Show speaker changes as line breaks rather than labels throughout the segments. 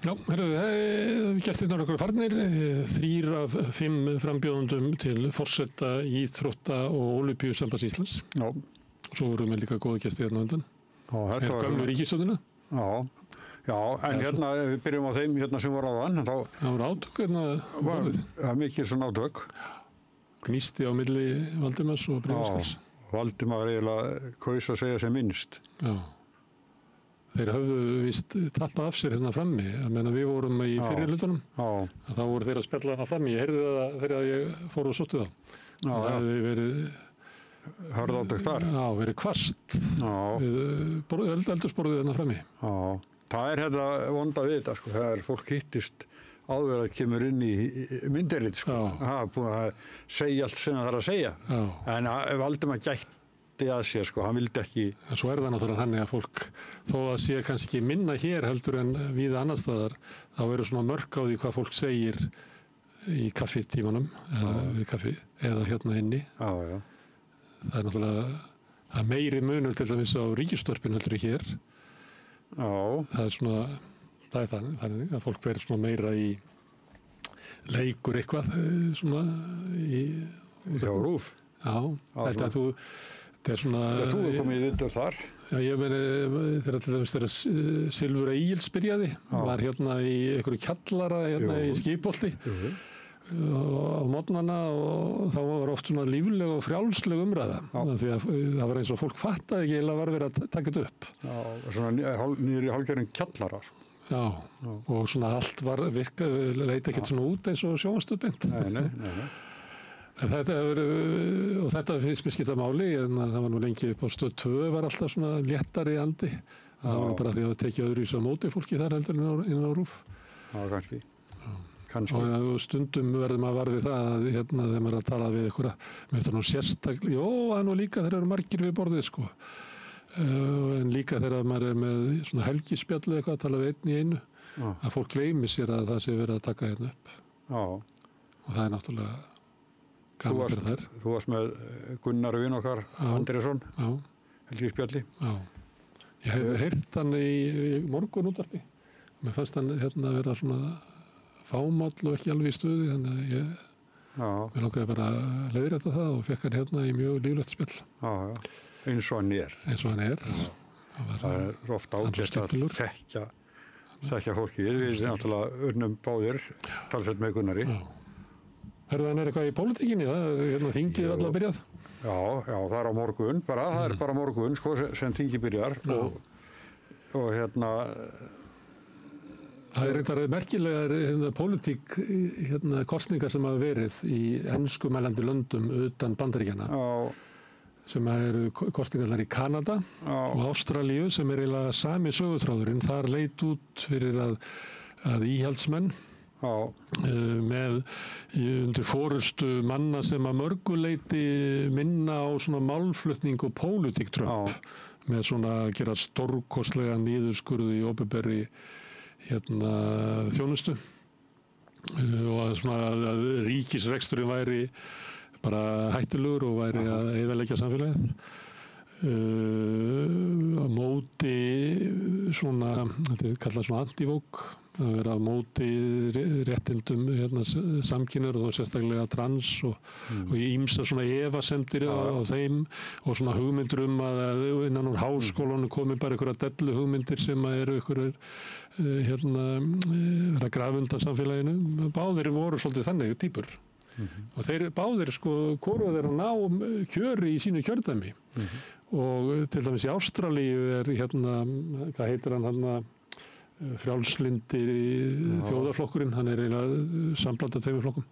Já, gestirnir okkur farnir, 3 af 5 frambjóðendum til forseta íþrótta og Ólympíusambands Íslands.
Já.
Svo vorum við líka góða gestir hérna undan.
Já,
gömlu ríkisstjórnina.
Já, en hérna við byrjum á þeim hérna sem voru áðan.
Það voru átök hérna.
Var mikið svona átök.
Gnýsti á milli Valdimars og Breiðaskals.
Já, Valdimar eiginlega kaus að segja sem minnst.
Já. Þeir höfðu víst tappað af sér hérna frammi. Ég meina við vorum í fyrri hlutunum.
Já.
Þá voru þeir að spjalla hérna frammi. Ég heyrði það þegar ég fór og sótti þá. Það hefði verið
hörð átök þar.
Já, verið hvasst.
Já.
Við eldursporðið hérna frammi.
Já. Það hérna vonda við þetta, sko. Það fólk hittist áður að kemur inn í myndirrit, sko. Það er búin að segja allt sem það þarf að segja.
Já.
En Valdimar gætti að sér, sko, hann vildi ekki.
En svo það náttúrulega þannig að fólk, þó að sé kannski minna hér heldur en víða annar staðar, þá eru svona mörk á því hvað fólk segir í kaffitímanum eða við kaffi, eða hérna inni.
Já, já.
Það er náttúrulega meiri munur til dæmis á ríkisútvarpinu heldur hér.
Já.
Það er svona, það er þannig að fólk verður svona meira í leikur eitthvað, svona í...
Hjá RÚV.
Já, þetta að þú...
Þú er komið í viðtöl þar.
Já, ég meni, þegar Silfur Egils byrjaði, var hérna í einhverju kjallara hérna í Skipholti á morgnana og þá var oft svona lífleg og frjálsleg umræða. Því að það var eins og fólk fattaði ekki eða var verið að taka þetta upp. Já,
svona niður í hálfgerðin kjallara.
Já, og svona allt var virkað, leit ekkert svona út eins og sjónvarpstöðbeint.
Nei.
En þetta finnst mér skipta máli, en það var nú lengi upp á Stöð 2 var alltaf svona léttari andi. Það var bara því að tekja öðruvísi á móti fólki þar heldur inn á RÚV.
Já, kannski.
Og stundum verðum að varfi það að hérna þegar maður er að tala við einhverja, með þetta nú sérstaklega, jó, það nú líka þeir eru margir við borðið, sko. En líka þegar maður er með svona helgispjallu eitthvað að tala við einn í einu, að fólk gleymi sér að það sé verið að taka hérna upp.
Já.
Og það er náttúrulega gaman fyrir þær.
Þú varst með Gunnar vin okkar, Andrésson, helgispjalli.
Já. Ég hef heyrt hann í morgunútvarpi. Mér fannst hann hérna vera svona fámáll og ekki alveg í stuði, þannig að ég langaði bara að leiðrétta það og fekk hann hérna í mjög líflegt spjall.
Já. Eins og hann er.
Eins og hann er.
Það er ofta ágætt að þekkja fólki. Við erum náttúrulega unnum báðir, talsveit með Gunnari.
Herðu, hann er eitthvað í pólitíkinni, það er hérna þingið allar byrjað?
Já, það er á morgun bara, það er bara morgun, sko, sem þingið byrjar og hérna...
Það er eitthvað merkilegar pólitík, kosningar sem hafa verið í enskumælandi löndum utan Bandaríkjanna. Sem eru kosningarnar í Kanada og Ástralíu sem er eiginlega sami sögutráðurinn. Þar leit út fyrir að íhaldsmenn með undir forystu manna sem að mörguleiti minna á svona málflutning og pólitík Trump með svona að gera stórkostlega niðurskurði í opinberri þjónustu og að svona að ríkisreksturinn væri bara hættulegur og væri að eyðileggja samfélagið á móti svona, þetta er kallað svona antivók, að vera á móti réttindum samkynhneigðra og þá sérstaklega trans og ýmsar svona efasemdir á þeim og svona hugmyndir að innan úr háskólanum komi bara einhverja dellu hugmyndir sem eru einhverjir vera að grafa undan samfélaginu. Báðir voru svolítið þannig týpur. Og þeir báðir sko hvoruð þeir að ná kjöri í sínu kjördæmi og til dæmis í Ástralíu er hvað heitir hann frjálslyndi þjóðarflokkurinn, hann er eiginlega samblanda tveimur flokkum,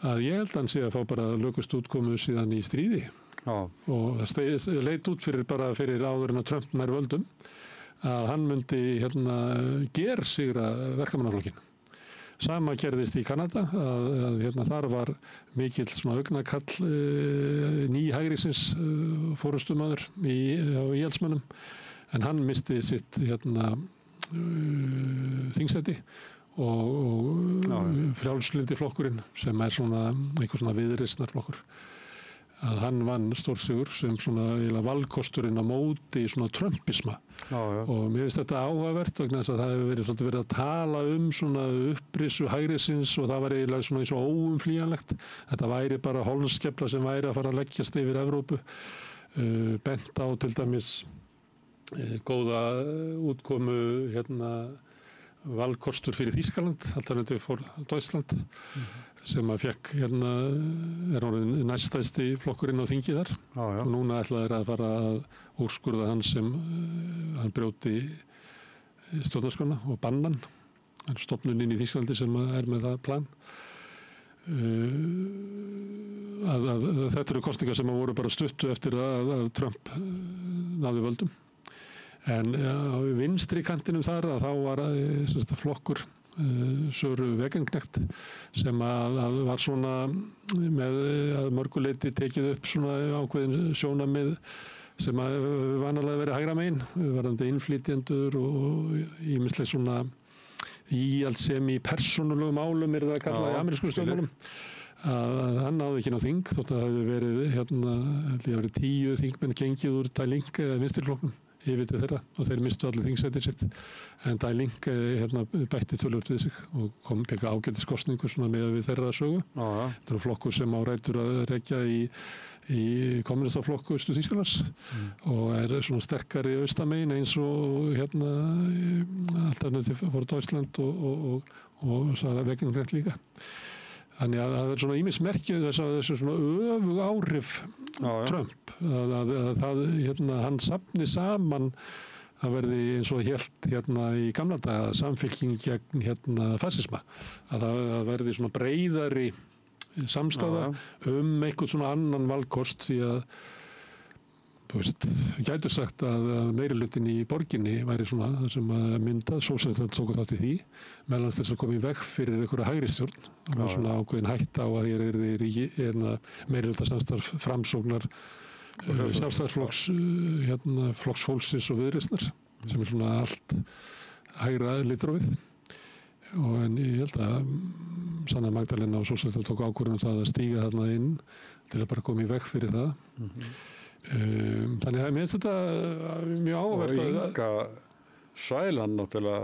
að ég held hann sé að fá bara lögust útkomu síðan í stríði og það leit út fyrir áður en að Trump nær völdum að hann myndi gersigra verkamannaflokkinn. Sama gerðist í Kanada að þar var mikill svona augnakall nýhægriksins forystumaður í íhaldsmönnum en hann misti sitt þingsæti og frjálslyndi flokkurinn sem er svona einhver svona viðreisnarflokkur að hann vann stórsigur sem svona valkosturinn á móti svona trumpisma. Og mér finnst þetta áhugavert vegna þess að það hefur verið að tala svona upprisu hægrisins og það var eiginlega svona eins og óumflýjanlegt. Þetta væri bara holskefla sem væri að fara að leggjast yfir Evrópu. Bent á til dæmis góða útkomu valkostur fyrir Þýskaland, Alternative for Deutschland, sem að fekk orðinn næststærsti flokkurinn á þingi þar. Og núna ætla þeir að fara að úrskurða hann sem hann brjóti stjórnarskrána og banna hann. Það er stofnunin í Þýskalandi sem er með það plan. Þetta eru kosningar sem voru bara stuttu eftir að Trump náði völdum. En á vinstri kantinum þar að þá var flokkur Söru Wegenknecht sem að var svona með að mörguleyti tekið upp svona ákveðin sjónarmið sem að vanalega verið hægra megin, varðandi innflytjendur og ýmislegt svona íhaldssemi í persónulegum málum það kallað í amerískum stjórnmálum. Að hann náði ekki ná þing þótt að það hefði verið 10 þingmenn gengið úr Tælink eða vinstriflokknum yfir til þeirra og þeir mistu allir þingsætið sitt. En Tælink bætti töluvert við sig og kom peka ágætiskosningu svona með við þeirra sögu. Þetta eru flokkur sem á rætur að rekja í kommunistaflokku Austur-Þýskalands og er svona sterkari austamegin eins og Alternative for Deutschland og Sara Wegenknecht líka. Þannig að það er svona ýmis merki þessu svona öfug áhrif Trump að hann safni saman að verði eins og hélt í gamla daga samfylking gegn fasisma að það verði svona breiðari samstaða einhvern svona annan valkost því að við gætu sagt að meirihlutinn í borginni væri svona það sem að myndað, sósíalistar tóku þátt í því, meðal annars þess að koma í veg fyrir einhverja hægristjórn. Það var svona ákveðin hætta á að hér yrði meirihlutasamstarf Framsóknar, Sjálfstæðisflokks, Flokks fólksins og Viðreisnar, sem er svona allt hægra litrófið. En ég held að Sanna Magdalena og sósíalistar tóku ákvörðun það að stíga þarna inn til að bara koma í veg fyrir það. Þannig að mér finnst þetta mjög áhugavert
og Inga Sæland náttúrulega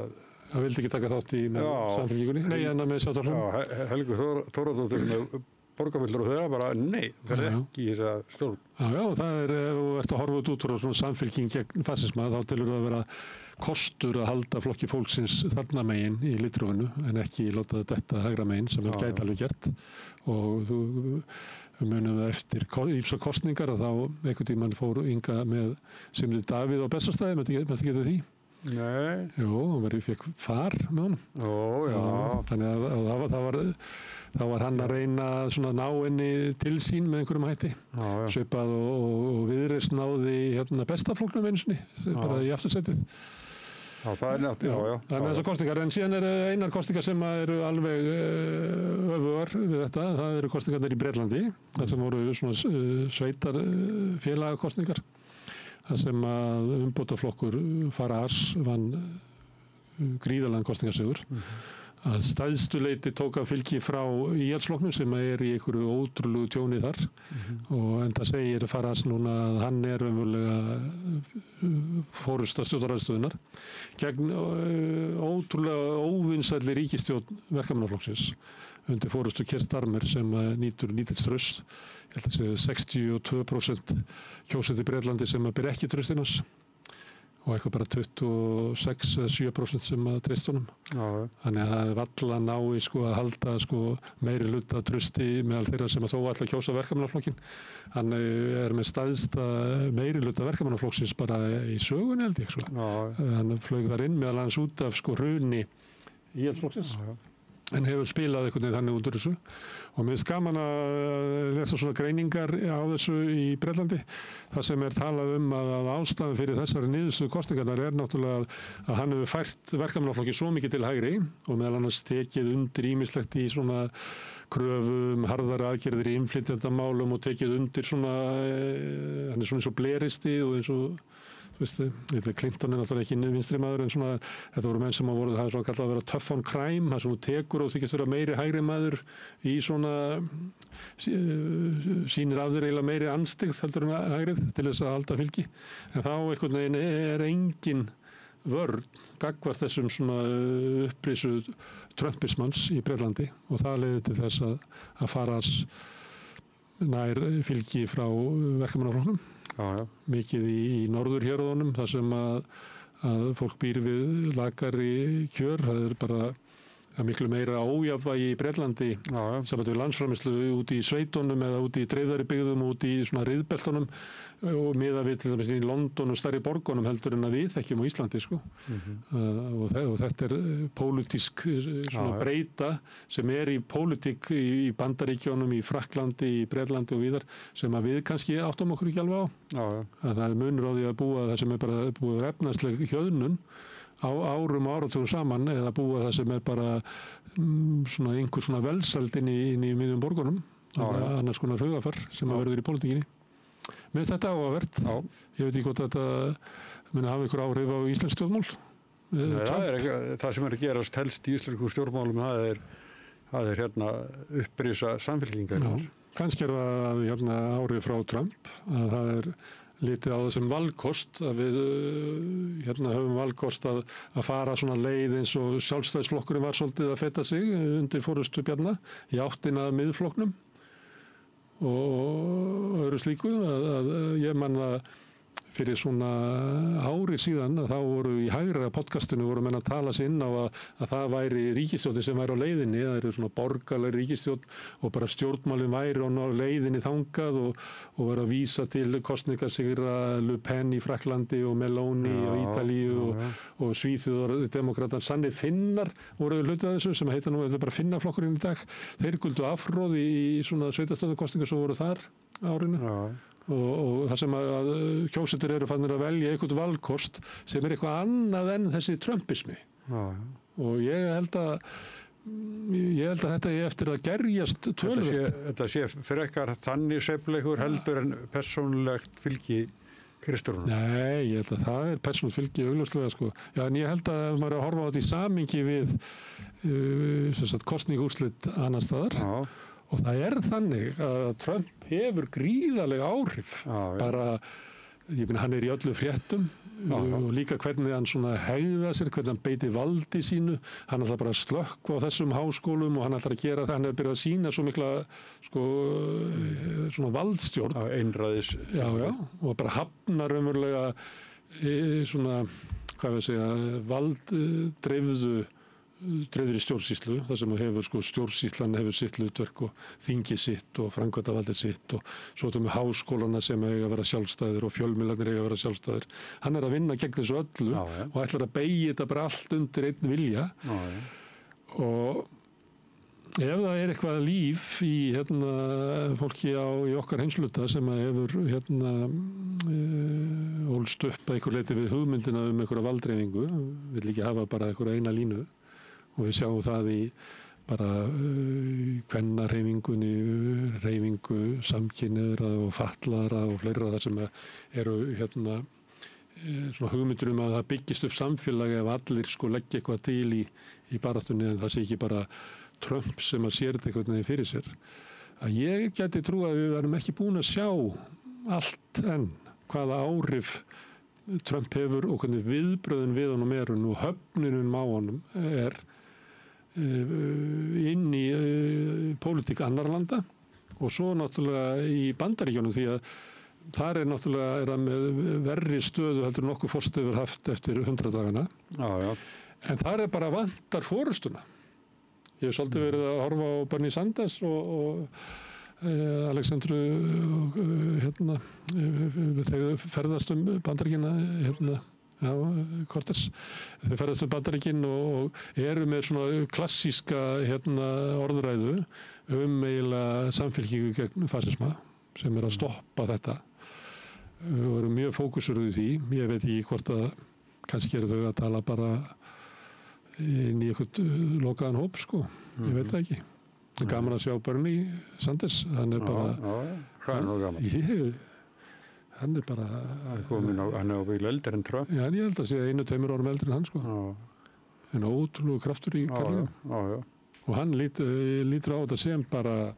það vildi ekki taka þátt í samfélkingunni með Sjálfstæðisflokknum
Helgu Þórodóttir með borgarfulltrúi og þeirra bara nei, það ekki í þessa stjórn.
Það er ef þú ert að horfa út frá svona samfélking gegn fasisma þá telur það að vera kostur að halda flokki fólksins þarna megin í litrófinu en ekki láta þetta hægra megin sem er gæti alveg gert og þú munum eftir ýmsar kosningar að þá einhvern tímann fór Inga með Sigmundur Davíð á Bessastaði, mætti geta því?
Nei.
Jú, hann fekk far með honum. Þannig að þá var hann að reyna svona ná henni til sín með einhverjum hætti. Svipað og Viðreisn náði bestaflokknum einu sinni, bara í aftursætið.
Það er náttúrulega,
Það er þessar kosningar, en síðan eru einar kosningar sem eru alveg öfugar við þetta. Það eru kosningarnir í Bretlandi, þar sem voru svona sveitarfélagakosningar. Það sem að umbótaflokkur Farage vann gríðarlegan kosningarsigur. Að stærstu leyti tók að fylgi frá íhaldsflokknum sem er í einhverju ótrúlegu tjóni þar og enda segir Farage núna að hann er raunverulega forysta stjórnarandstöðunnar gegn ótrúlega óvinsælli ríkisstjórn verkamannaflokksins undir forystu Keir Starmer sem nýtur lítils trausts. Ég held að segja 62% kjósandi í Bretlandi sem ber ekki traustinn hans og eitthvað bara 26-7% sem að treyst honum. Þannig að það er valla nái að halda meirihluta trausti meðal þeirra sem að þó ætla að kjósa verkamannaflokkinn. Hann er með stærsta meirihluta verkamannaflokksins bara í sögunni held ég. Hann flaug þar inn meðal annars út af hruni íhaldsflokksins. En hefur spilað einhvern veginn þannig út úr þessu og mér finnst gaman að lesa svona greiningar á þessu í Bretlandi þar sem er talað að ástæðan fyrir þessari niðurstöðu kosningarnar er náttúrulega að hann hefur fært verkamannaflokki svo mikið til hægri og meðal annars tekið undir ýmislegt í svona kröfum, harðari aðgerðir í innflytjendamálum og tekið undir svona hann er svona eins og bleristi og eins og þú veist, Clinton náttúrulega ekki vinstri maður, en svona, þetta voru menn sem voru, það svo kallað að vera tough on crime, það sem þú tekur og þykist vera meiri hægri maður í svona, sýnir af þér eiginlega meiri anstigð heldur en hægrið til þess að halda fylgi. En þá einhvern veginn engin vörn gagnvart þessum svona upprisu trumpismans í Bretlandi og það leiði til þess að faras nær fylgi frá verkamannaflokknum. Mikið í norðurhéruðunum þar sem að fólk býr við lakari kjör. Það bara miklu meira ójafnvægi í Bretlandi saman við landsframleiðslu út í sveitunum eða út í dreifðari byggðum, út í svona riðbeltunum og miðað við til dæmis í London og stærri borgunum heldur en að við þekkjum á Íslandi sko. Og þetta pólitísk svona breyta sem í pólitík í Bandaríkjunum, í Frakklandi, í Bretlandi og víðar sem að við kannski áttum okkur ekki alveg á. Að það munur á því að búa það sem bara búið efnahagsleg hjöðnun á árum og áratugum saman eða búa það sem bara svona einhver svona velsæld inn í miðjum borgunum, annars konar hugafar sem að verður í pólitíkinni. Með þetta áhugavert. Ég veit ekki hvort þetta muni hafa einhver áhrif á íslensk stjórnmál.
Það sem að gerast helst í íslensku stjórnmálum, það er hérna upprisa samfylkingar.
Kannski það hérna áhrif frá Trump, að það litið á þessum valkost, að við hérna höfum valkost að fara svona leið eins og Sjálfstæðisflokkurinn var svolítið að feta sig undir forystu Bjarna í áttina að miðflokknum og öðru slíku að ég man að fyrir svona ári síðan að þá voru í hægra podcastinu voru menn að tala sig inn á að það væri ríkisstjórnin sem væri á leiðinni, það eru svona borgarleg ríkisstjórn og bara stjórnmálin væri á leiðinni þangað og væri að vísa til kosningasigra Le Pen í Frakklandi og Meloni á Ítalíu og Svíþjóðar demokratar Sanni Finnar voru hlutið að þessu sem heita nú, þetta bara Finnaflokkurinn í dag, þeir guldu afhroð í svona sveitarstjórnarkosningar sem voru þar árinu. Og það sem að kjósendur eru fannir að velja einhvern valkost sem eitthvað annað en þessi trumpismi. Og ég held að þetta eftir að gerjast töluvert.
Þetta sé frekar þannig sveifleikur heldur en persónulegt fylgi Kristrúnar.
Nei, ég held að það persónulegt fylgi augljóslega sko. Já, en ég held að ef maður er að horfa á þetta í samhengi við kosningaúrslit annars staðar. Og það þannig að Trump hefur gríðarlega áhrif. Bara, ég meina, hann í öllum fréttum og líka hvernig hann svona hegða sér, hvernig hann beiti valdi sínu. Hann ætlar bara að slökkva á þessum háskólum og hann ætlar að gera það. Hann hefur byrjað að sýna svo mikla, sko, svona valdstjórn.
Einræðis.
Já, og bara hafnar raunverulega svona, hvað við segja, dreifðri stjórnsýslu, þar sem hefur sko stjórnsýslan hefur sitt hlutverk og þingið sitt og framkvæmdavaldið sitt og svo með háskólana sem eiga að vera sjálfstæðir og fjölmiðlarnir eiga að vera sjálfstæðir. Hann að vinna gegn þessu öllu og ætlar að beygja þetta bara allt undir einn vilja. Og ef það eitthvað líf í fólki í okkar heimsluta sem hefur ólst upp að einhver leyti við hugmyndina einhverja valddreifingu, vill ekki hafa bara einhverja eina línu. Og við sjáum það í bara kvennahreyfingunni, hreyfingu samkynhneigðra og fatlaðra og fleira þar sem eru svona hugmyndir að það byggist upp samfélagi ef allir sko leggja eitthvað til í baráttunni en það sé ekki bara Trump sem að sér þetta einhvern veginn fyrir sér. Að ég gæti trú að við erum ekki búin að sjá allt enn hvaða áhrif Trump hefur og hvernig viðbröðin við honum og höfnunin á honum inn í pólitík annarra landa og svo náttúrulega í Bandaríkjunum því að þar náttúrulega hann með verri stöðu heldur nokkuð forseti hefur haft eftir 100 dagana. En þar bara vantar forystuna. Ég hef svolítið verið að horfa á Bernie Sanders og Alexandru þeir ferðast Bandaríkina Cortez. Þeir ferðast Bandaríkin og eru með svona klassíska orðræðu eiginlega samfylkingu gegn fasisma sem að stoppa þetta og eru mjög fókusuruð í því. Ég veit ekki hvort að kannski eru þau að tala bara inn í eitthvað lokaðan hóp sko. Ég veit það ekki. Það gaman að sjá Bernie Sanders. Hann bara...
Hvað nú gaman?
hann er bara...
Hann er á bíl eldri en Trump.
Já, ég held að sé 1-2 árum eldri en hann, sko. En ótrúlega kraftur í kallinum.
Já.
Og hann lítur á þetta sem bara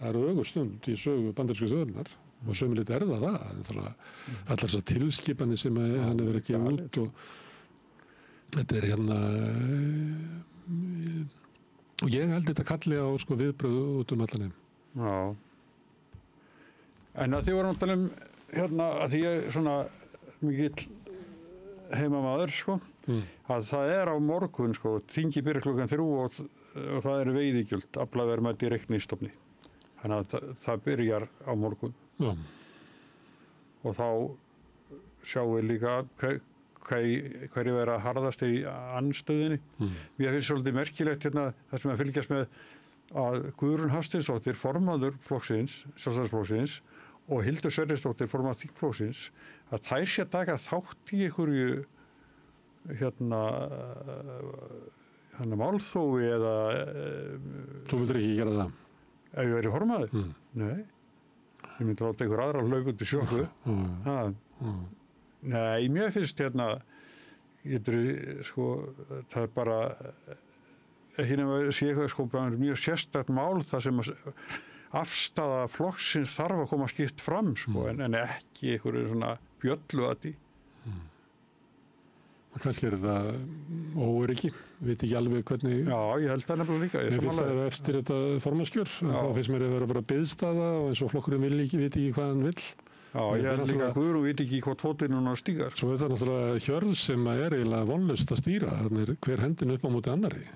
ögurstund í sögu bandarísku þjóðarinnar. Og sömuleitt það. Allar þessar tilskipanir sem hann hefur verið að gefa út og þetta hérna... Og ég held þetta kalli á sko, viðbröðu út allan heim.
Já. En að þið voru náttúrulega hérna, að því ég svona mikill heimamaður, sko, að það á morgun, sko, þingi byrjar klukkan 3 og það eru veiðigjöld, aflaverðmæti í reikningsstofni. Þannig að það byrjar á morgun.
Já.
Og þá sjáum við líka hverju vera harðast í andstöðinni. Mér finnst svolítið merkilegt hérna það sem að fylgjast með að Guðrún Hafsteinsdóttir, formaður flokksins, Sjálfstæðisflokksins, og Hildur Sverrisdóttir, formaður þingflokksins, að þær sé að taka þátt í einhverju hérna málþófi eða...
Þú myndir ekki gera það?
Ef ég verið formaður? Nei. Ég myndi láta einhver aðra hlaupa út í sjokku. Nei, mér finnst hérna, sko, það er bara, ekki nema að sé eitthvað sko, mjög sérstakt mál þar sem afstaða flokksins þarf að koma skipt fram, sko, en ekki einhverju svona bjöllu að því.
Kannski það óöryggi, veit ekki alveg hvernig...
Já, ég held það nefnilega líka.
Mér finnst það eftir þetta formanskjör, þá finnst mér að vera bara biðstaða og eins og flokkurinn veit ekki hvað hann vill.
Já, ég held líka að Guðrún veit ekki hvað tótinn hún á stígar.
Svo er það náttúrulega hjörð sem er eiginlega vonlaust að stýra, þannig hver hendin upp á móti annarri.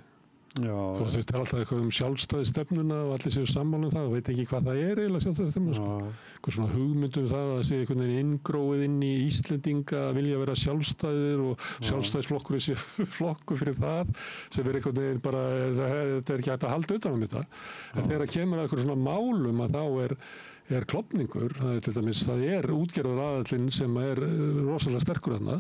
Já.
Þó þau tala alltaf eitthvað sjálfstæðisstefnuna og allir séu sammála það og veit ekki hvað það er eiginlega sjálfstæðisstefnuna, sko. Eitthvað svona hugmyndum það að sé einhvern veginn inngróið inn í Íslendinga að vilja vera sjálfstæðir og sjálfstæðisflokkurinn sé flokkur fyrir það sem er einhvern veginn bara, þetta er ekki hægt að halda utan um þetta. En þegar kemur að einhverjum svona málum að þá er klofningur, það er til dæmis, það er útgerðaraðallinn sem er rosalega sterkur þarna,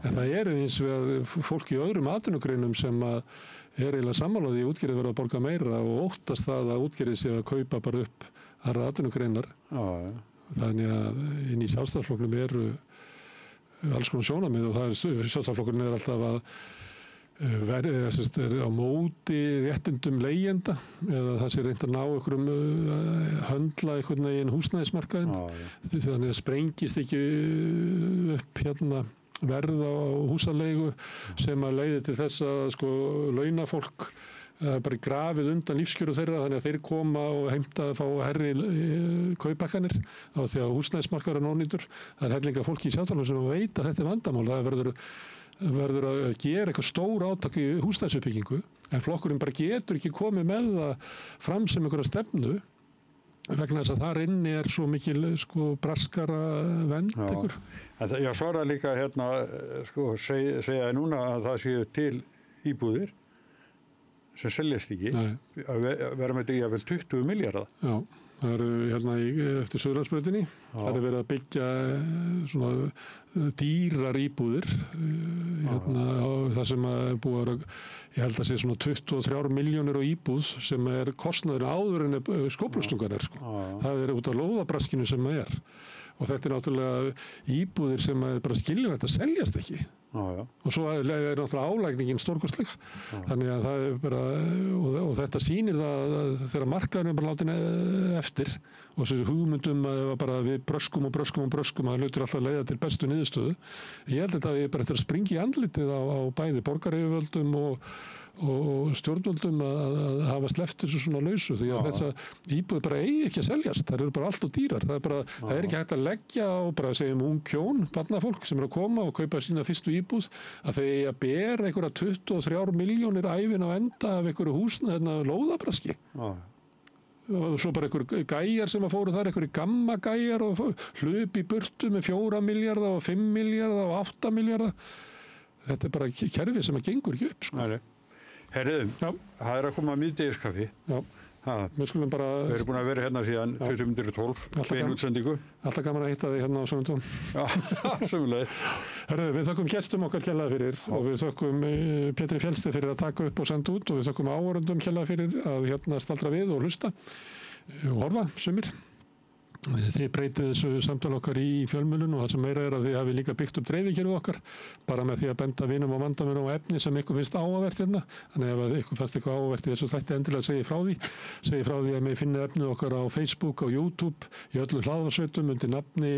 en það eru hins vegar fólk í öðrum atvinnugreinum sem er eiginlega sammálaði í útgerðið verið að borga meira og óttast það að útgerðið sé að kaupa bara upp aðra atvinnugreinar. Þannig að inn í Sjálfstæðisflokknum eru alls konar sjónarmið og það Sjálfstæðisflokkurinn er alltaf að er á móti réttindum leigjenda eða það sé reynt að ná einhverjum höndla einhvern veginn húsnæðismarkaðinn. Þannig að sprengist ekki upp hérna verð á húsaleigu sem að leiði til þess að sko launafólk bara grafið undan lífskjöru þeirra þannig að þeir koma og heimta að fá herri kaupakkanir á því að húsnæðismarkaður er ónýtur. Það er hellinga fólki í Sjálfstæðisflokknum sem veit að þetta er vandamál. Það verður að gera eitthvað stór átak í húsnæðisuppbyggingu en flokkurinn bara getur ekki komið með það fram sem einhverja stefnu vegna þess að þar inni er svo mikil sko braskara vend ykkur.
Já, svo er það líka hérna sko segja núna að það séu til íbúðir sem seljast ekki að vera með því að vel 20 milljarða.
Já. Það eru hérna eftir Suðurlandsbrautinni, það er verið að byggja svona dýrar íbúðir hérna það sem að búa ég held að sé svona 23 milljónir á íbúð sem er kostnaður áður en skóflustungar sko. Það er út af lóðabraskinu sem það er og þetta er náttúrulega íbúðir sem er bara skiljanlegt að seljast ekki. Og svo er náttúrulega álægningin stórkostleg þannig að það er bara og þetta sýnir það að þegar markaðurinn er bara látin eftir og þessi hugmyndum að bara við bröskum að það hlutir alltaf að leiða til bestu niðurstöðu. Ég held að ég bara eftir að springa í andlitið á bæði borgaryfirvöldum og stjórnvöldum að hafa sleppt þessu svona lausu því að þessa íbúð bara eigi ekki að seljast, það eru bara allt og dýrar, það er ekki hægt að leggja á bara segjum hjón, barnafólk sem er að koma og kaupa sína fyrstu íbúð að þau eigi að bera einhverja 23 milljónir ævin á enda af einhverju húsna lóðabraski. Og svo bara einhverju gæjar sem að fóru þar, einhverju gamma gæjar og hlup í burtu með 4 milljarða og 5 milljarða og 8 milljarða. Þetta er bara kerfi sem að gengur ekki upp sko.
Herriðum, það er að koma miðdegiskaffi.
Já, við skulum bara...
Við erum búin að vera hérna síðan 2012, bein útsendingu.
Alltaf gaman að hitta þig hérna á sunnudögum.
Já, sömulegir.
Herriðu, við þökkum gestum okkar kærlega fyrir og við þökkum Pétri Fjellsteð fyrir að taka upp og senda út og við þökkum áhorfendum kærlega fyrir að hérna staldra við og hlusta og horfa, sumir. Þið breytið þessu samtali okkar í fjölmiðlun og það sem meira að þið hafi líka byggt upp dreifikerfið okkar bara með því að benda vinum og vandamönnum á efni sem ykkur finnst áhugavert hérna. Þannig ef ykkur fannst eitthvað áhugavert í þessu þætti endilega segið frá því að með finnið efnið okkar á Facebook, á YouTube, í öllu hlaðvarpssveitum undir nafni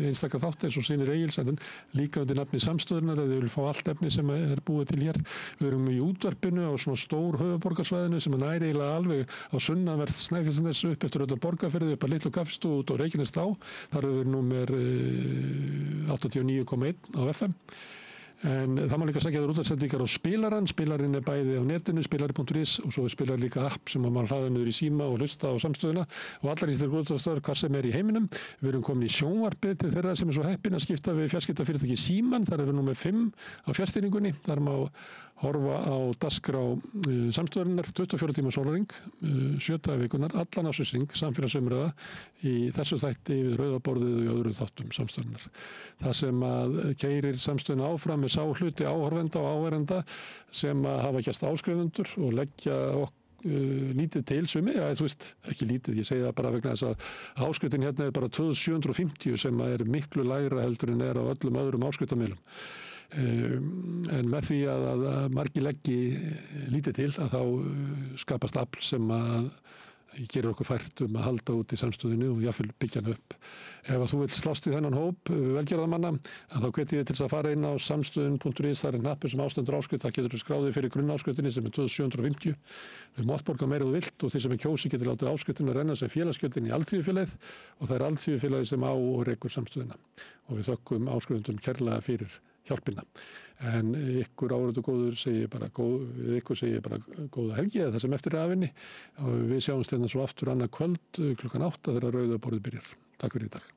einstakar þátt eins og Synir Egils, en líka undir nafni Samstöðunar ef þið vil fá allt efni sem er búið til hér. Við erum í útvarpinu á svona stór höfuðborgarsvæðinu sem nær eiginlega alveg á sunnanvert Snæfellsnes upp eftir öllu Borgarfirði upp að litlu kaffistúu út á Reykjanes þá. Þar er við númer 89,1 á FM. En það má líka sækja þar útvarpssendingar á spilarann. Spilarinn er bæði á netinu, spilari.is og svo er spilar líka app sem maður hlaða niður í síma og hlusta á Samstöðuna og allar í þeirra útvarpsstöðvar hvar sem er í heiminum. Við erum komin í sjónvarpið til þeirra sem er svo heppin að skipta við fjarskiptafyrirtæki Símann. Þar er við númer 5 á fjarstýringunni. Þar má horfa á dagskrá Samstöðurinnar 24 tíma sólarhring, 7 daga vikunar, allan ársins hring, samfélagsumræða í þessu þætti við Rauða borðið og í öðrum þáttum Samstöðurinnar. Það sem að keyrir Samstöðuna áfram er sá hluti áhorfenda og áhorfenda sem að hafa gert áskrifendur og leggja lítið til sumi, þú veist, ekki lítið, ég segi það bara vegna þess að áskriftin hérna er bara 2750 sem er miklu lægra heldur en er á öllum öðrum áskriftamilum. En með því að margir leggi lítið til að þá skapast afl sem að gerir okkur fært að halda út í Samstöðinu og jafnvel byggja hana upp. Ef að þú vilt slást í þennan hóp velgjörðamanna, þá hvet ég til að fara inn á samstöðun.is, þar er hnappur sem ástendur áskrift, það getur þú skráðið fyrir grunnáskriftinni sem er 2750. Þau mátt borga meira þú vilt og þeir sem er kjósi getur látið áskriftin að renna sem félagsgjöldin í Alþýðufélagið og það er Alþýðufélagið sem á og rekur Samstöðuna. Og við þökkum áskrifendum kærlega fyrir hjálpina. En ykkur áhorfendur góður segi ég bara góða helgi eða það sem eftir er af henni og við sjáumst hérna svo aftur annað kvöld klukkan 8 þegar Rauða borðið byrjar. Takk fyrir í dag.